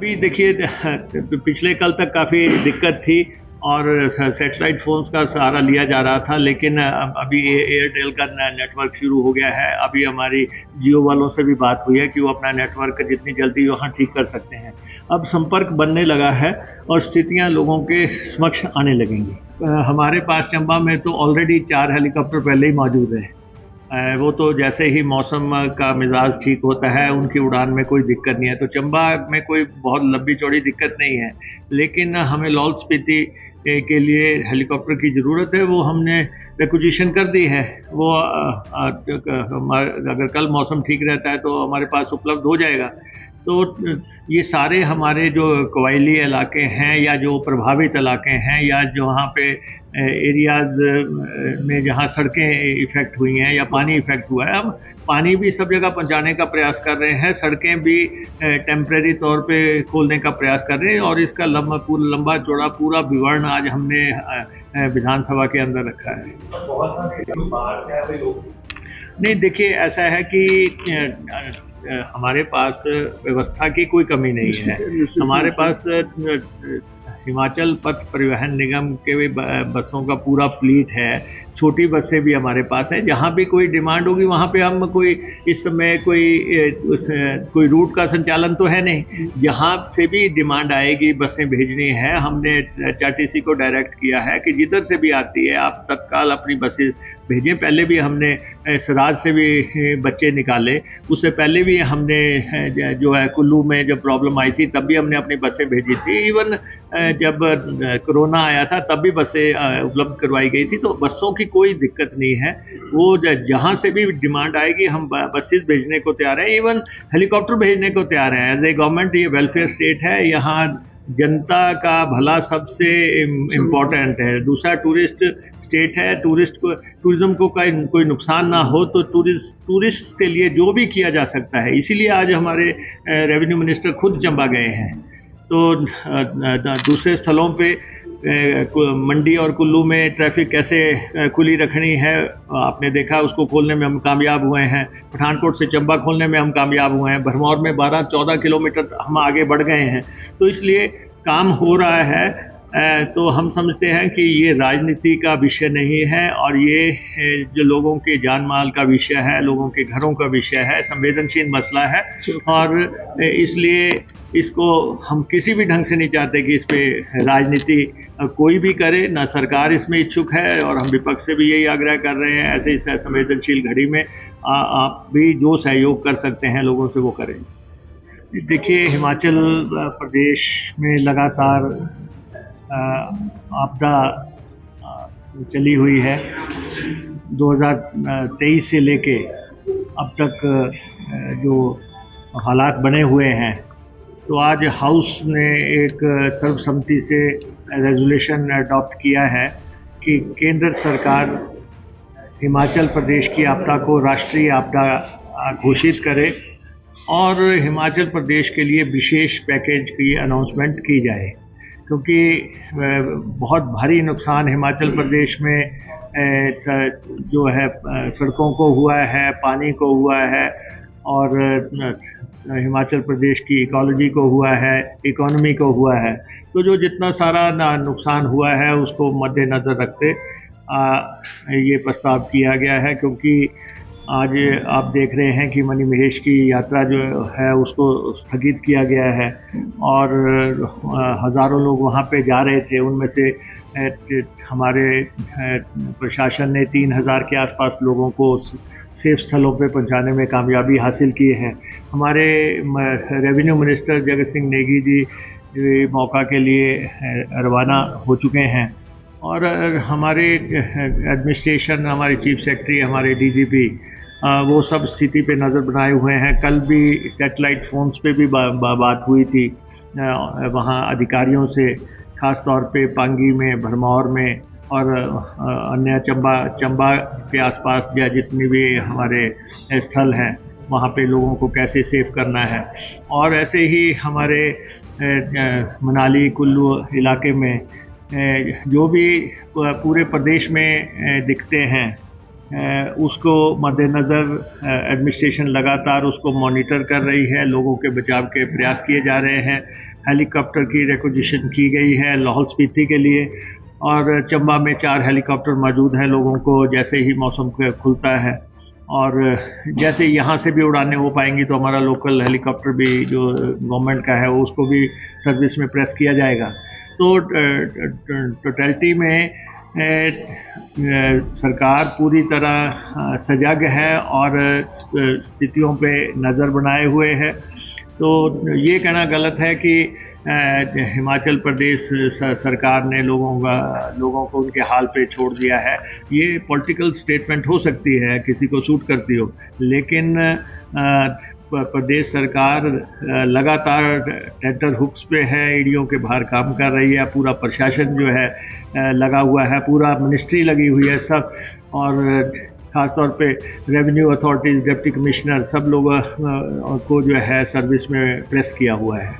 अभी देखिए पिछले कल तक काफ़ी दिक्कत थी और सैटेलाइट फ़ोन्स का सहारा लिया जा रहा था, लेकिन अभी एयरटेल का नेटवर्क शुरू हो गया है। अभी हमारी जियो वालों से भी बात हुई है कि वो अपना नेटवर्क जितनी जल्दी वहाँ ठीक कर सकते हैं। अब संपर्क बनने लगा है और स्थितियाँ लोगों के समक्ष आने लगेंगी। हमारे पास चंबा में तो ऑलरेडी 4 हेलीकॉप्टर पहले ही मौजूद हैं। वो तो जैसे ही मौसम का मिजाज ठीक होता है उनकी उड़ान में कोई दिक्कत नहीं है, तो चंबा में कोई बहुत लंबी चौड़ी दिक्कत नहीं है। लेकिन हमें लाहौल स्पीति के लिए हेलीकॉप्टर की ज़रूरत है, वो हमने रिक्विजिशन कर दी है। वो अगर कल मौसम ठीक रहता है तो हमारे पास उपलब्ध हो जाएगा। तो ये सारे हमारे जो कबायली इलाके हैं या जो प्रभावित इलाके हैं या जो वहाँ पे एरियाज़ में जहाँ सड़कें इफ़ेक्ट हुई हैं या पानी इफ़ेक्ट हुआ है, हम पानी भी सब जगह पहुँचाने का प्रयास कर रहे हैं, सड़कें भी टेम्परेरी तौर पे खोलने का प्रयास कर रहे हैं और इसका लंबा चौड़ा पूरा विवरण आज हमने विधानसभा के अंदर रखा है। बहुत सारे लोग बाहर से आए लोग नहीं, देखिए ऐसा है कि हमारे पास व्यवस्था की कोई कमी नहीं है। हमारे पास हिमाचल पथ परिवहन निगम के बसों का पूरा फ्लीट है, छोटी बसें भी हमारे पास हैं। जहाँ भी कोई डिमांड होगी वहाँ पे हम कोई इस समय कोई रूट का संचालन तो है नहीं। जहाँ से भी डिमांड आएगी बसें भेजनी है, हमने एचआरटीसी को डायरेक्ट किया है कि जिधर से भी आती है आप तत्काल अपनी बसें भेजें। पहले भी हमने सराज से भी बच्चे निकाले, उससे पहले भी हमने जो है कुल्लू में जब प्रॉब्लम आई थी तब भी हमने अपनी बसें भेजी थी। इवन जब कोरोना आया था तब भी बसें उपलब्ध करवाई गई थी, तो बसों की कोई दिक्कत नहीं है। वो जहाँ से भी डिमांड आएगी हम बसेस भेजने को तैयार हैं, इवन हेलीकॉप्टर भेजने को तैयार हैं। एज ए गवर्नमेंट ये वेलफेयर स्टेट है, यहाँ जनता का भला सबसे इम्पोर्टेंट है। दूसरा टूरिस्ट स्टेट है, टूरिज्म को कोई नुकसान ना हो, तो टूरिस्ट के लिए जो भी किया जा सकता है, इसीलिए आज हमारे रेवेन्यू मिनिस्टर खुद चंबा गए हैं। तो दूसरे स्थलों पे मंडी और कुल्लू में ट्रैफिक कैसे खुली रखनी है आपने देखा, उसको खोलने में हम कामयाब हुए हैं। पठानकोट से चंबा खोलने में हम कामयाब हुए हैं। भरमौर में 12-14 किलोमीटर हम आगे बढ़ गए हैं। तो इसलिए काम हो रहा है। तो हम समझते हैं कि ये राजनीति का विषय नहीं है और ये जो लोगों के जान माल का विषय है, लोगों के घरों का विषय है, संवेदनशील मसला है। और इसलिए इसको हम किसी भी ढंग से नहीं चाहते कि इस पे राजनीति कोई भी करे, ना सरकार इसमें इच्छुक है। और हम विपक्ष से भी यही आग्रह कर रहे हैं, ऐसे इस संवेदनशील घड़ी में आप भी जो सहयोग कर सकते हैं लोगों से वो करें। देखिए हिमाचल प्रदेश में लगातार आपदा चली हुई है। 2023 से लेके अब तक जो हालात बने हुए हैं, तो आज हाउस ने एक सर्वसम्मति से रेजोल्यूशन अडॉप्ट किया है कि केंद्र सरकार हिमाचल प्रदेश की आपदा को राष्ट्रीय आपदा घोषित करे और हिमाचल प्रदेश के लिए विशेष पैकेज की अनाउंसमेंट की जाए, क्योंकि बहुत भारी नुकसान हिमाचल प्रदेश में जो है सड़कों को हुआ है, पानी को हुआ है और हिमाचल प्रदेश की इकोलॉजी को हुआ है, इकोनॉमी को हुआ है। तो जो जितना सारा नुकसान हुआ है उसको मद्देनज़र रखते ये प्रस्ताव किया गया है, क्योंकि आज आप देख रहे हैं कि मणि महेश की यात्रा जो है उसको स्थगित किया गया है और हज़ारों लोग वहाँ पे जा रहे थे। उनमें से हमारे प्रशासन ने 3000 के आसपास लोगों को सेफ स्थलों पे पहुंचाने में कामयाबी हासिल की है। हमारे रेवेन्यू मिनिस्टर जगत सिंह नेगी जी मौका के लिए रवाना हो चुके हैं और हमारे एडमिनिस्ट्रेशन, हमारे चीफ सेक्रेटरी, हमारे डीजीपी वो सब स्थिति पे नज़र बनाए हुए हैं। कल भी सैटेलाइट फ़ोन्स पे भी बात हुई थी वहाँ अधिकारियों से, ख़ास तौर पे पांगी में, भरमौर में और अन्य चंबा के आसपास या जितनी भी हमारे स्थल हैं वहाँ पे लोगों को कैसे सेफ करना है। और ऐसे ही हमारे मनाली कुल्लू इलाके में जो भी पूरे प्रदेश में दिखते हैं उसको मद्देनज़र एडमिनिस्ट्रेशन लगातार उसको मॉनिटर कर रही है। लोगों के बचाव के प्रयास किए जा रहे हैं। हेलीकॉप्टर की रिक्विजिशन की गई है लाहौल स्पीति के लिए, और चंबा में 4 हेलीकॉप्टर मौजूद हैं लोगों को जैसे ही मौसम खुलता है। और जैसे यहाँ से भी उड़ानें हो पाएंगी तो हमारा लोकल हेलीकॉप्टर भी जो गवर्नमेंट का है उसको भी सर्विस में प्रेस किया जाएगा। तो टोटलिटी में सरकार पूरी तरह सजग है और स्थितियों पे नज़र बनाए हुए है। तो ये कहना गलत है कि हिमाचल प्रदेश सरकार ने लोगों को उनके हाल पे छोड़ दिया है। ये पॉलिटिकल स्टेटमेंट हो सकती है, किसी को सूट करती हो, लेकिन प्रदेश सरकार लगातार टेंटर हुक्स पे है, ईडीओ के बाहर काम कर रही है। पूरा प्रशासन जो है लगा हुआ है, पूरा मिनिस्ट्री लगी हुई है सब, और ख़ासतौर पे रेवेन्यू अथॉरिटीज़, डिप्टी कमिश्नर सब लोगों को जो है सर्विस में प्रेस किया हुआ है।